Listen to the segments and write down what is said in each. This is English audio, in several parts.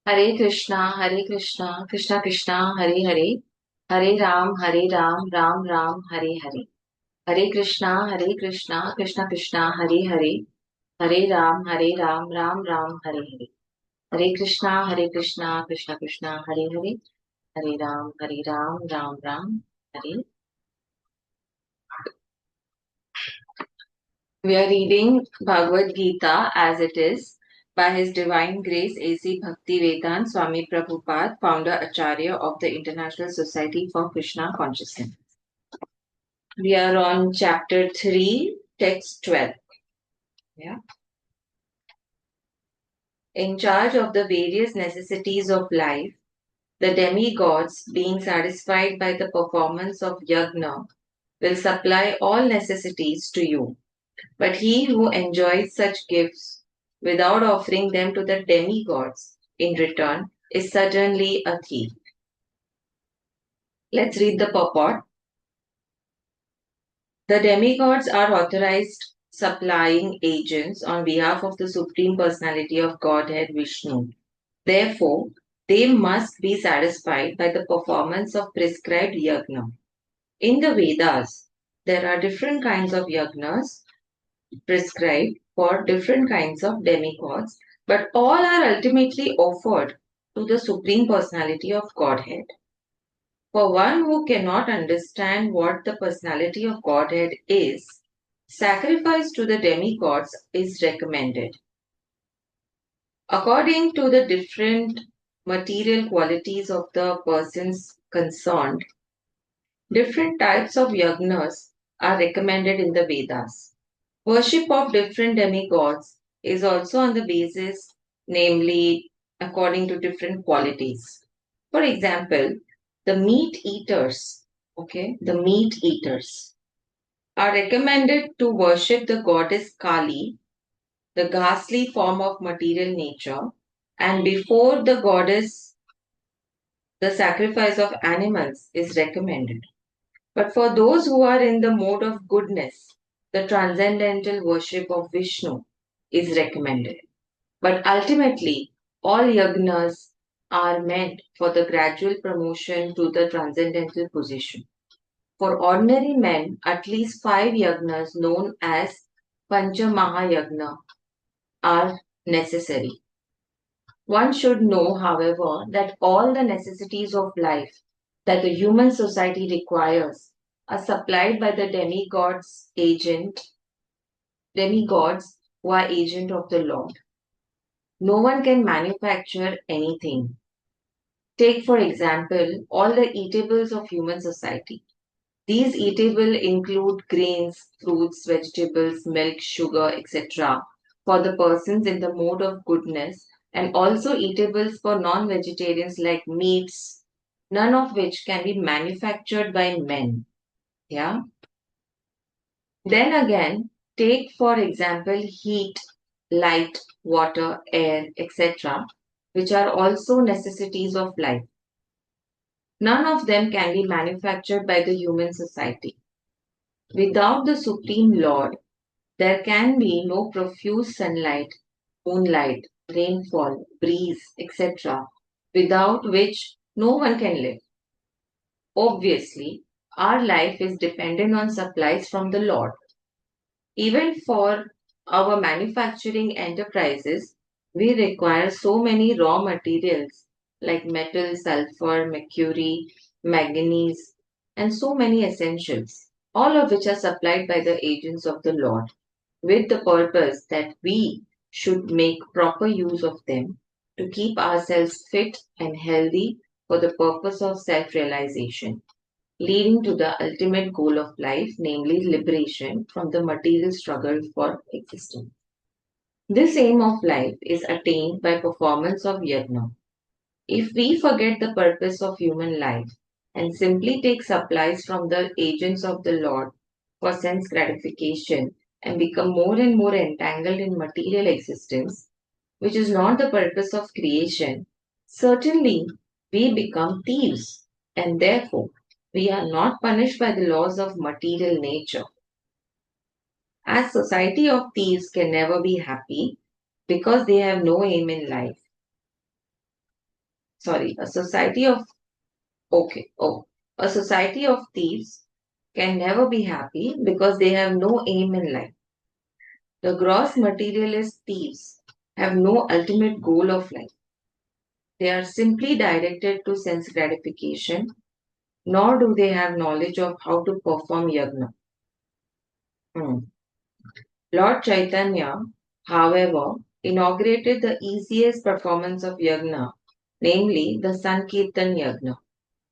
Hare Krishna, Krishna Krishna, Hare Hare, Hare Ram, Ram Ram, Hare Hare. Hare Krishna, Krishna Krishna, Hare Hare, Hare Ram, Ram Ram, Hare Hare. Hare Krishna, Krishna Krishna, Hare Hare, Hare Ram, Ram Ram, Hare. We are reading Bhagwat Geeta as it is by His Divine Grace A.C. Bhaktivedanta Swami Prabhupada, founder Acharya of the International Society for Krishna Consciousness. We are on chapter 3, text 12. Yeah. In charge of the various necessities of life, the demigods, being satisfied by the performance of yajna, will supply all necessities to you. But he who enjoys such gifts without offering them to the demigods in return is certainly a thief. Let's read the purport. The demigods are authorized supplying agents on behalf of the Supreme Personality of Godhead Vishnu. Therefore, they must be satisfied by the performance of prescribed yajna. In the Vedas, there are different kinds of yajnas prescribed for different kinds of demigods, but all are ultimately offered to the Supreme Personality of Godhead. For one who cannot understand what the personality of Godhead is, sacrifice to the demigods is recommended. According to the different material qualities of the persons concerned, different types of yagnas are recommended in the Vedas. Worship of different demigods is also on the basis, namely, according to different qualities. For example, the meat eaters, the meat eaters are recommended to worship the goddess Kali, the ghastly form of material nature, and before the goddess, the sacrifice of animals is recommended. But for those who are in the mode of goodness, the transcendental worship of Vishnu is recommended. But ultimately, all yagnas are meant for the gradual promotion to the transcendental position. For ordinary men, at least 5 yagnas known as Pancha Mahayagna are necessary. One should know, however, that all the necessities of life that the human society requires are supplied by the demigods who are agent of the Lord. No one can manufacture anything. Take, for example, all the eatables of human society. These eatables include grains, fruits, vegetables, milk, sugar, etc. for the persons in the mode of goodness, and also eatables for non-vegetarians like meats, none of which can be manufactured by men. Yeah. Then again, take for example heat, light, water, air, etc., which are also necessities of life. None of them can be manufactured by the human society. Without the Supreme Lord, there can be no profuse sunlight, moonlight, rainfall, breeze, etc., without which no one can live. Obviously, our life is dependent on supplies from the Lord. Even for our manufacturing enterprises, we require so many raw materials like metal, sulfur, mercury, manganese, and so many essentials, all of which are supplied by the agents of the Lord, with the purpose that we should make proper use of them to keep ourselves fit and healthy for the purpose of self realization, leading to the ultimate goal of life, namely liberation from the material struggle for existence. This aim of life is attained by performance of yajna. If we forget the purpose of human life and simply take supplies from the agents of the Lord for sense gratification and become more and more entangled in material existence, which is not the purpose of creation, certainly we become thieves, and therefore we are not punished by the laws of material nature. As society of thieves can never be happy because they have no aim in life. sorry, a society of, okay, oh, a society of thieves can never be happy because they have no aim in life. The gross materialist thieves have no ultimate goal of life. They are simply directed to sense gratification, nor do they have knowledge of how to perform yagna. Hmm. Lord Chaitanya, however, inaugurated the easiest performance of yagna, namely the Sankirtan yagna,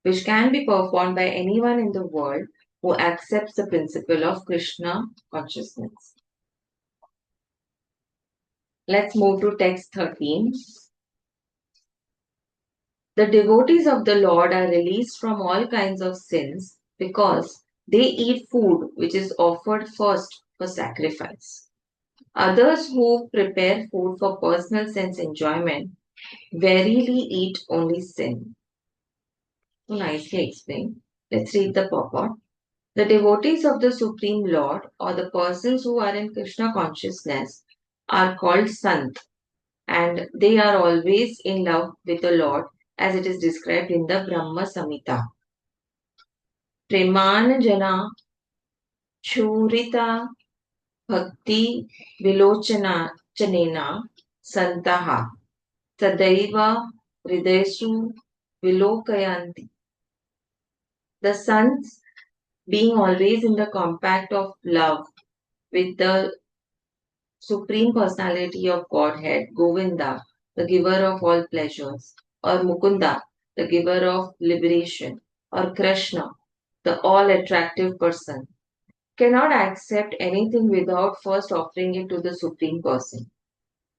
which can be performed by anyone in the world who accepts the principle of Krishna consciousness. Let's move to text 13. The devotees of the Lord are released from all kinds of sins because they eat food which is offered first for sacrifice. Others who prepare food for personal sense enjoyment verily eat only sin. So nicely explained. Let's read the purport. The devotees of the Supreme Lord, or the persons who are in Krishna consciousness, are called Sant, and they are always in love with the Lord as it is described in the Brahma Samhita. Preman jana churita bhakti vilochana chanena santaha sadaiva hridayesu vilokayanti. The sons, being always in the compact of love with the Supreme Personality of Godhead, Govinda, the giver of all pleasures, or Mukunda, the giver of liberation, or Krishna, the all attractive person, cannot accept anything without first offering it to the Supreme Person.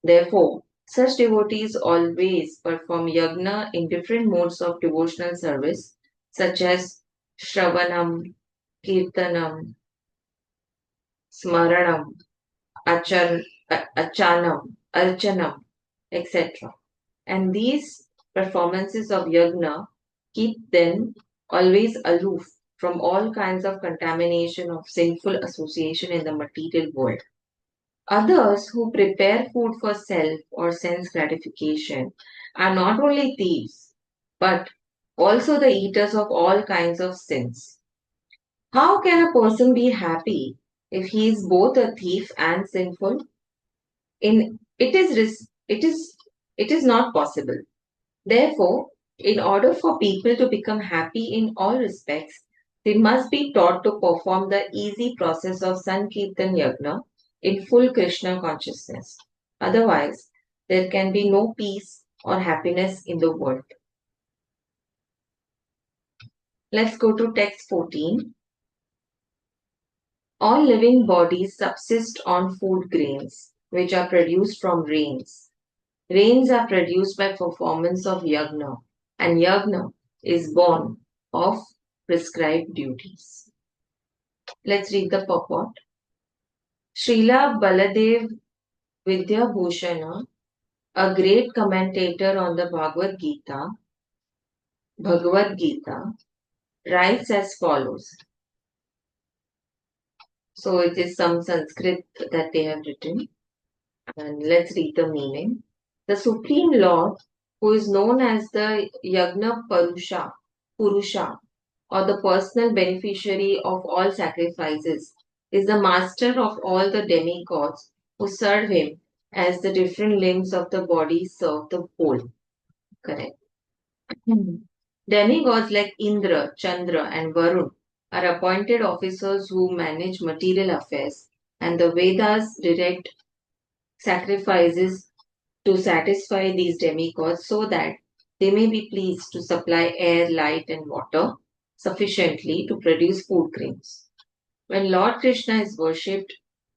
Therefore, such devotees always perform yagna in different modes of devotional service, such as Shravanam, Kirtanam, Smaranam, Achanam, Archanam, etc. And these performances of yagna keep them always aloof from all kinds of contamination of sinful association in the material world. Others who prepare food for self or sense gratification are not only thieves, but also the eaters of all kinds of sins. How can a person be happy if he is both a thief and sinful? In it is not possible. Therefore, in order for people to become happy in all respects, they must be taught to perform the easy process of Sankirtan Yagna in full Krishna consciousness. Otherwise, there can be no peace or happiness in the world. Let's go to text 14. All living bodies subsist on food grains, which are produced from rains. Rains are produced by performance of yagna, and yagna is born of prescribed duties. Let's read the purport. Srila Baladev Vidyabhushana, a great commentator on the Bhagwat Geeta, writes as follows. So it is some Sanskrit that they have written, and let's read the meaning. The Supreme Lord, who is known as the Purusha, or the personal beneficiary of all sacrifices, is the master of all the demigods who serve him as the different limbs of the body serve the whole. Correct. Demigods like Indra, Chandra, and Varun are appointed officers who manage material affairs, and the Vedas direct sacrifices to satisfy these demigods so that they may be pleased to supply air, light, and water sufficiently to produce food grains. When Lord Krishna is worshipped,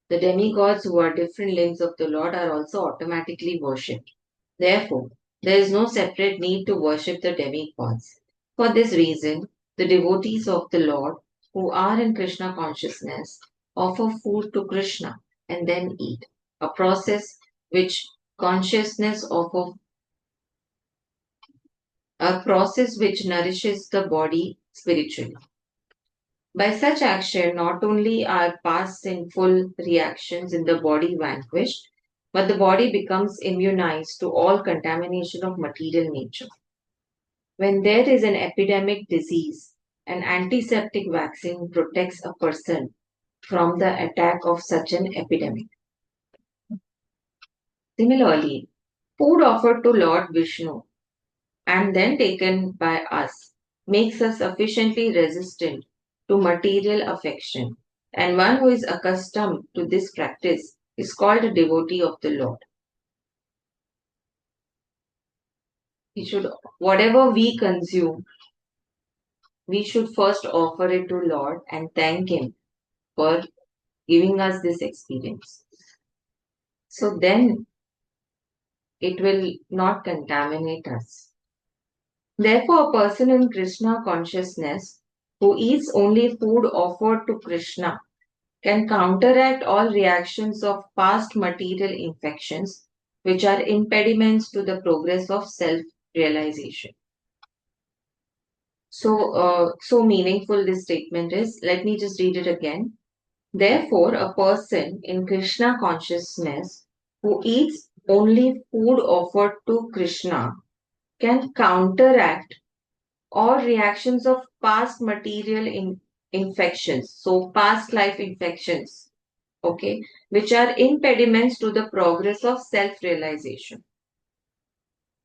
the demigods who are different limbs of the Lord are also automatically worshipped. Therefore, there is no separate need to worship the demigods. For this reason, the devotees of the Lord who are in Krishna consciousness offer food to Krishna and then eat, a process which consciousness of a process which nourishes the body spiritually. By such action, not only are past sinful reactions in the body vanquished, but the body becomes immunized to all contamination of material nature. When there is an epidemic disease, an antiseptic vaccine protects a person from the attack of such an epidemic. Similarly, food offered to Lord Vishnu and then taken by us makes us sufficiently resistant to material affection, and one who is accustomed to this practice is called a devotee of the Lord. We should, whatever we consume, we should first offer it to Lord and thank Him for giving us this experience. So then it will not contaminate us. Therefore, a person in Krishna consciousness who eats only food offered to Krishna can counteract all reactions of past material infections, which are impediments to the progress of self realization. So meaningful this statement is. Let me just read it again. Therefore, a person in Krishna consciousness who eats only food offered to Krishna can counteract all reactions of past material infections, so past life infections, okay, which are impediments to the progress of self realization.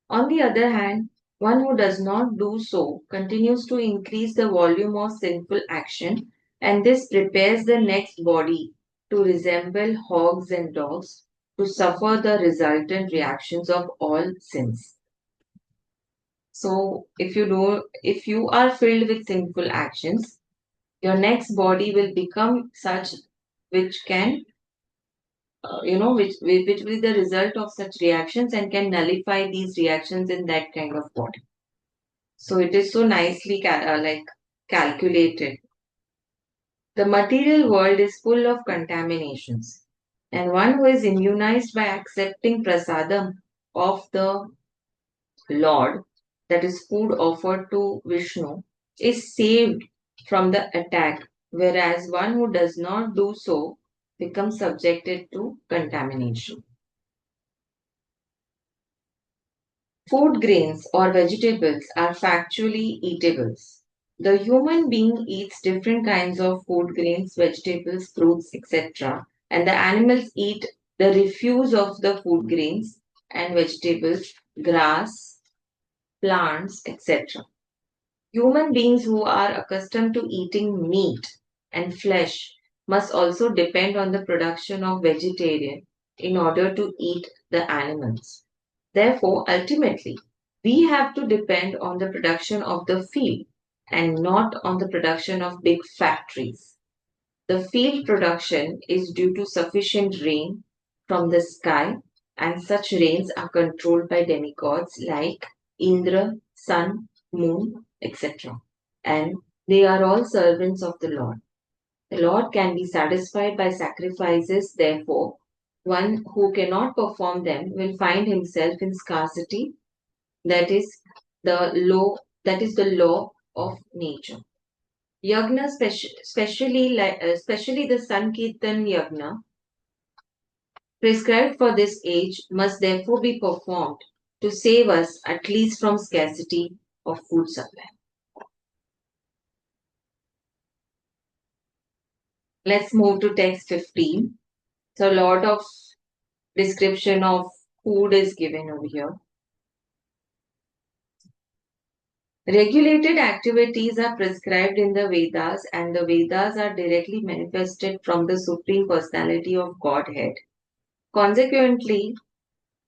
On the other hand, one who does not do so continues to increase the volume of sinful action, and this prepares the next body to resemble hogs and dogs, to suffer the resultant reactions of all sins. So, if you are filled with sinful actions, your next body will become such which can which will be the result of such reactions and can nullify these reactions in that kind of body. So it is so nicely calculated. The material world is full of contaminations, and one who is immunized by accepting prasadam of the Lord, that is food offered to Vishnu, is saved from the attack, whereas one who does not do so becomes subjected to contamination. Food grains or vegetables are factually eatables. The human being eats different kinds of food grains, vegetables, fruits, etc. And the animals eat the refuse of the food grains and vegetables, grass, plants, etc. Human beings who are accustomed to eating meat and flesh must also depend on the production of vegetarian in order to eat the animals. Therefore, ultimately, we have to depend on the production of the field and not on the production of big factories. The field production is due to sufficient rain from the sky, and such rains are controlled by demigods like Indra, sun, moon, etc. And they are all servants of the Lord. The Lord can be satisfied by sacrifices, therefore, one who cannot perform them will find himself in scarcity. That is the law of nature. Yagna, especially the Sankirtan Yagna, prescribed for this age, must therefore be performed to save us at least from scarcity of food supply. Let's move to text 15. So, a lot of description of food is given over here. Regulated activities are prescribed in the Vedas, and the Vedas are directly manifested from the Supreme Personality of Godhead. Consequently,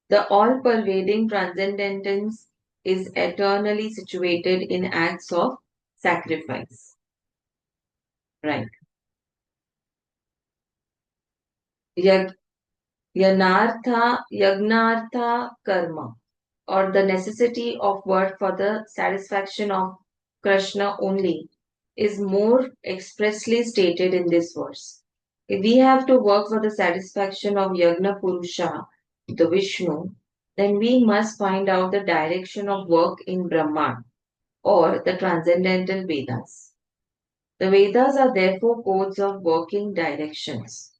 the all pervading transcendence is eternally situated in acts of sacrifice. Right. Yagnartha karma, or the necessity of work for the satisfaction of Krishna only, is more expressly stated in this verse. If we have to work for the satisfaction of Yagna Purusha, the Vishnu, then we must find out the direction of work in Brahman or the transcendental Vedas. The Vedas are therefore codes of working directions.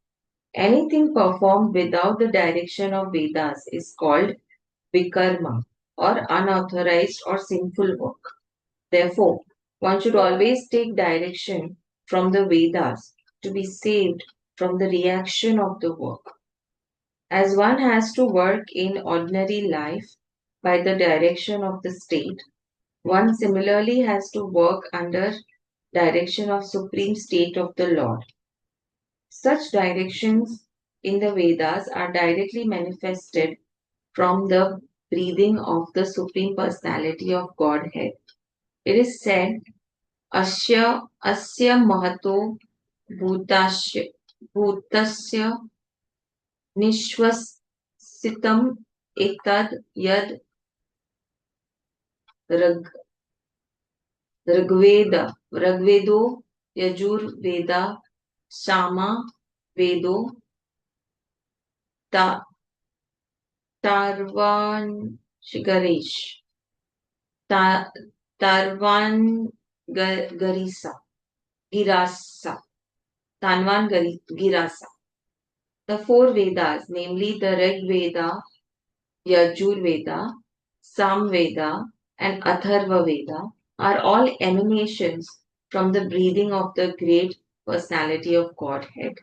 Anything performed without the direction of Vedas is called Vikarma or unauthorized or sinful work. Therefore, one should always take direction from the Vedas to be saved from the reaction of the work. As one has to work in ordinary life by the direction of the state, one similarly has to work under direction of supreme state of the Lord. Such directions in the Vedas are directly manifested from the breathing of the Supreme Personality of Godhead. It is said, Asya Mahato Bhutasya, Bhutasya Nishwasitam Etad Yad Rag, Ragvedo Yajurveda Sama Vedo Ta, Tarvangaresh Ta, Tarvangarisa Girasa Girasa. The four Vedas, namely the Rig Veda, Yajur Veda, Sam Veda, and Atharva Veda, are all emanations from the breathing of the great personality of Godhead.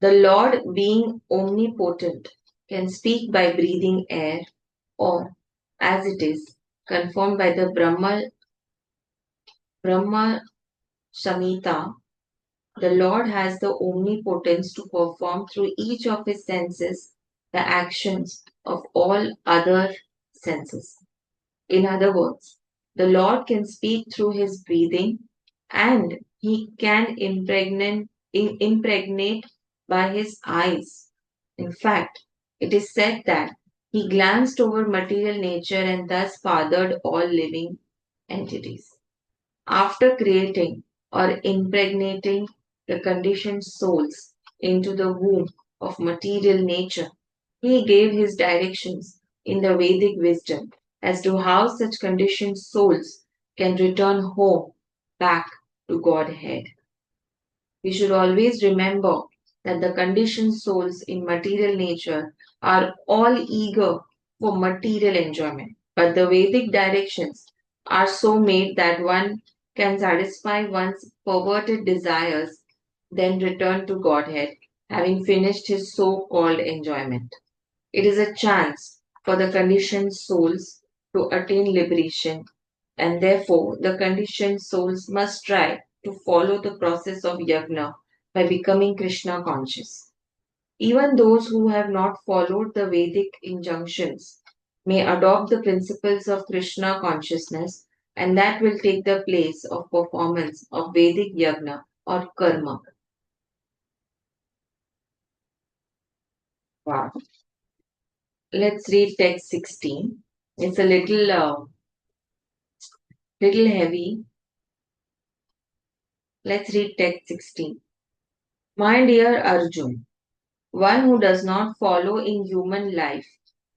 The Lord, being omnipotent, can speak by breathing air, or, as it is confirmed by the Brahma Samhita, the Lord has the omnipotence to perform through each of his senses the actions of all other senses. In other words, the Lord can speak through his breathing, and he can impregnate by his eyes. In fact, it is said that he glanced over material nature and thus fathered all living entities. After creating or impregnating the conditioned souls into the womb of material nature, he gave his directions in the Vedic wisdom as to how such conditioned souls can return home back to Godhead. We should always remember that the conditioned souls in material nature are all eager for material enjoyment, but the Vedic directions are so made that one can satisfy one's perverted desires, then return to Godhead, having finished his so called enjoyment. It is a chance for the conditioned souls to attain liberation, and therefore the conditioned souls must try to follow the process of yajna by becoming Krishna conscious. Even those who have not followed the Vedic injunctions may adopt the principles of Krishna consciousness, and that will take the place of performance of Vedic yajna or karma. Wow. Let's read text 16. It's a little heavy. Let's read text 16. My dear Arjun, one who does not follow in human life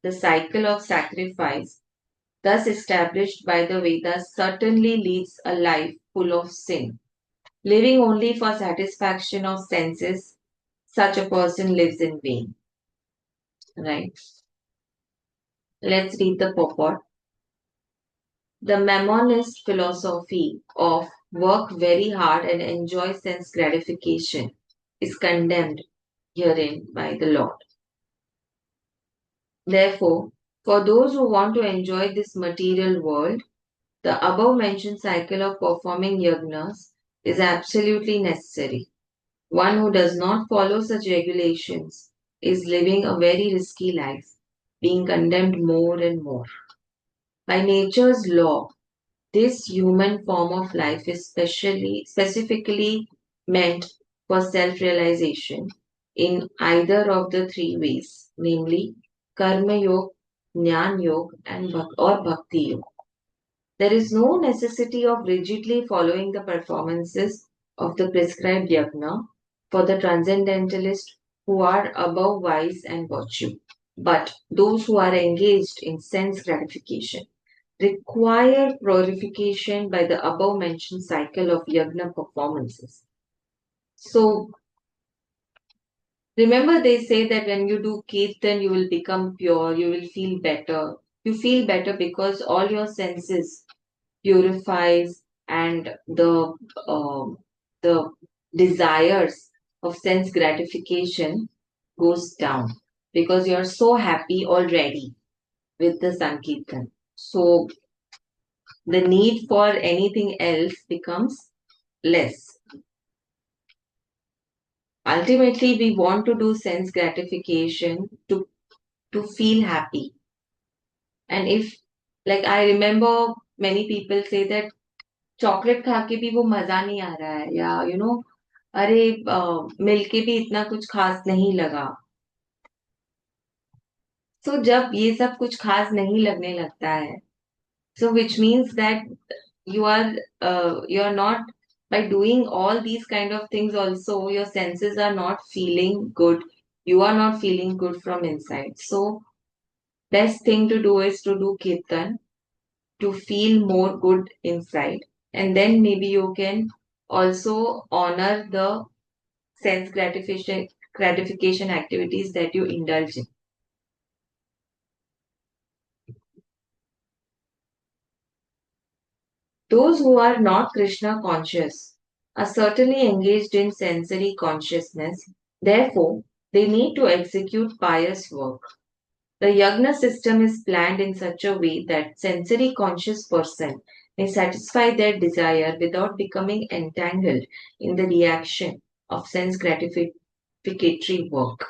the cycle of sacrifice thus established by the Vedas certainly leads a life full of sin. Living only for satisfaction of senses, such a person lives in vain. Right? Let's read the purport. The Mammonist philosophy of work very hard and enjoy sense gratification is condemned herein by the Lord. Therefore, for those who want to enjoy this material world, the above mentioned cycle of performing yagnas is absolutely necessary. One who does not follow such regulations is living a very risky life, being condemned more and more. By nature's law, this human form of life is specifically meant for self-realization in either of the three ways, namely Karma Yoga, Jnana Yoga, or Bhakti Yoga. There is no necessity of rigidly following the performances of the prescribed yagna for the transcendentalists who are above vice and virtue. But those who are engaged in sense gratification require purification by the above mentioned cycle of yagna performances. So, remember they say that when you do kirtan, you will become pure, you will feel better. You feel better because all your senses purifies and the desires of sense gratification goes down because you're so happy already with the Sankirtan. So the need for anything else becomes less. Ultimately, we want to do sense gratification to feel happy. And if, like, I remember many people say that chocolate खा के भी वो मजा नहीं आ रहा है या अरे मिल के भी इतना कुछ खास नहीं लगा. सो जब ये सब कुछ खास नहीं लगने लगता है, so which means that you are you are not, by doing all these kind of things also, your senses are not feeling good, you are not feeling good from inside. So best thing to do is to do kirtan to feel more good inside, and then maybe you can also honor the sense gratification activities that you indulge in. Those who are not Krishna conscious are certainly engaged in sensory consciousness. Therefore, they need to execute pious work. The yagna system is planned in such a way that sensory conscious person may satisfy their desire without becoming entangled in the reaction of sense gratificatory work.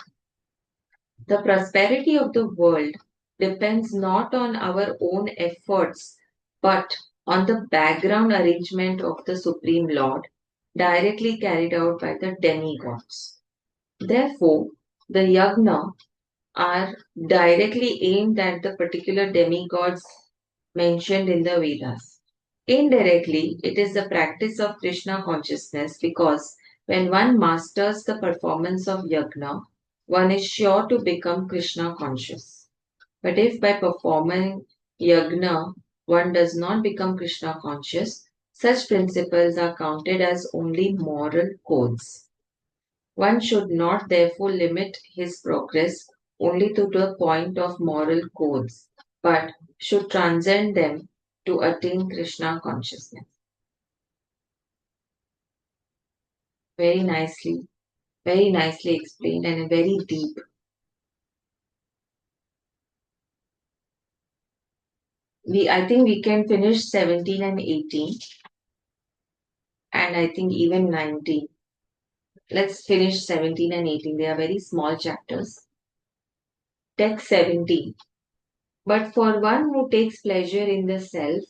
The prosperity of the world depends not on our own efforts but on the background arrangement of the Supreme Lord, directly carried out by the demigods. Therefore, the yagna are directly aimed at the particular demigods mentioned in the Vedas. Indirectly, it is the practice of Krishna consciousness because when one masters the performance of yagna, one is sure to become Krishna conscious. But if by performing yagna one does not become Krishna conscious, such principles are counted as only moral codes. One should not therefore limit his progress only to the point of moral codes, but should transcend them to attain Krishna consciousness. Very nicely, very nicely explained and very deep. I think we can finish 17 and 18, and I think even 19. Let's finish 17 and 18. They are very small chapters. Text 17. But for one who takes pleasure in the self,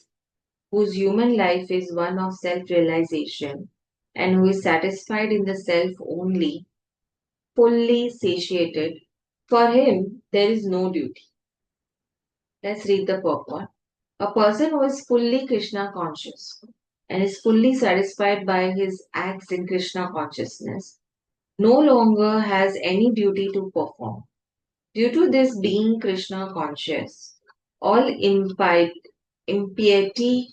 whose human life is one of self realization, and who is satisfied in the self only, fully satiated, for him there is no duty. Let's read the purport. A person who is fully Krishna conscious and is fully satisfied by his acts in Krishna consciousness no longer has any duty to perform. Due to this being Krishna conscious, all impiety, impiety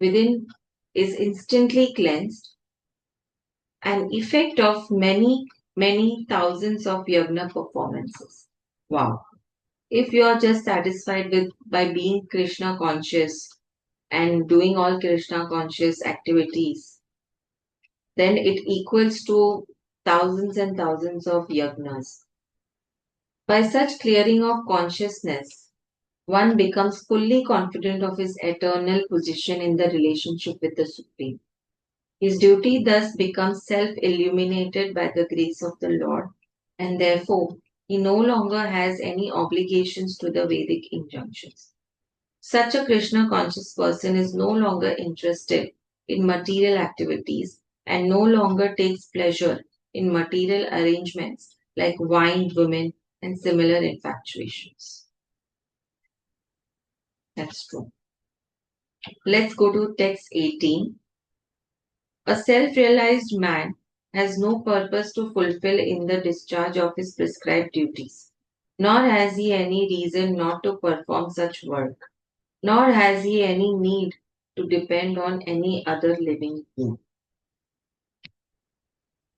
within is instantly cleansed, an effect of many, many thousands of yagna performances. Wow. If you are just satisfied with by being Krishna conscious and doing all Krishna conscious activities, then it equals to thousands and thousands of yagnas. By such clearing of consciousness, one becomes fully confident of his eternal position in the relationship with the Supreme. His duty thus becomes self illuminated by the grace of the Lord, and therefore he no longer has any obligations to the Vedic injunctions. Such a Krishna conscious person is no longer interested in material activities and no longer takes pleasure in material arrangements like wine, women, and similar infatuations. That's true. Let's go to text 18. A self realized man has no purpose to fulfill in the discharge of his prescribed duties, nor has he any reason not to perform such work, nor has he any need to depend on any other living being.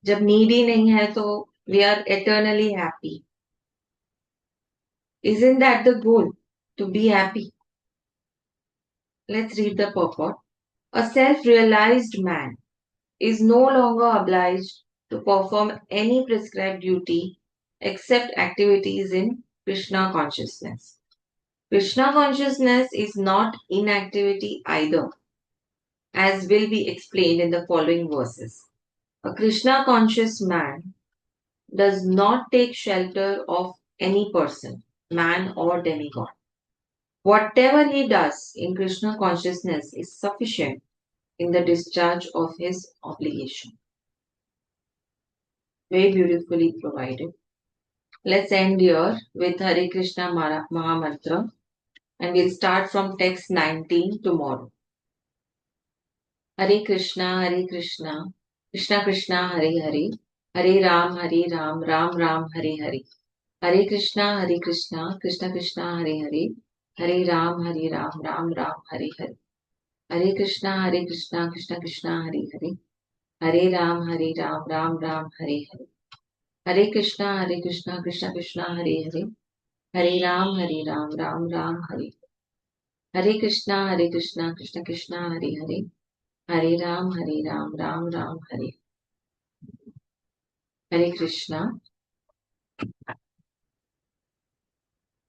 जब need ही नहीं है तो we are eternally happy. Isn't that the goal? To be happy. Let's read the purport. A self realized man is no longer obliged to perform any prescribed duty except activities in Krishna consciousness. Krishna consciousness is not inactivity either, as will be explained in the following verses. A Krishna conscious man does not take shelter of any person, man or demigod. Whatever he does in Krishna consciousness is sufficient in the discharge of his obligation. Very beautifully provided. Let's end here with Hare Krishna Mahamantra and we'll start from text 19 tomorrow. Hare Krishna, Hare Krishna, Krishna Krishna, Hare Hare, Hare Ram, Ram Ram, Hare Hare. Hare Krishna, Hare Krishna, Krishna Krishna, Hare Hare, Hare Ram, Ram Ram, Hare Hare. Hare Krishna, Hare Krishna, Krishna Krishna, Hare Hare, Hare Ram, Ram Ram, Hare Hare. Hare Krishna, Krishna Krishna, Hare Hare, Hare Ram, Ram Ram, Hare. Hare Krishna, Krishna Krishna, Hare Hare, Hare Ram, Ram Ram, Hare. Hare Krishna.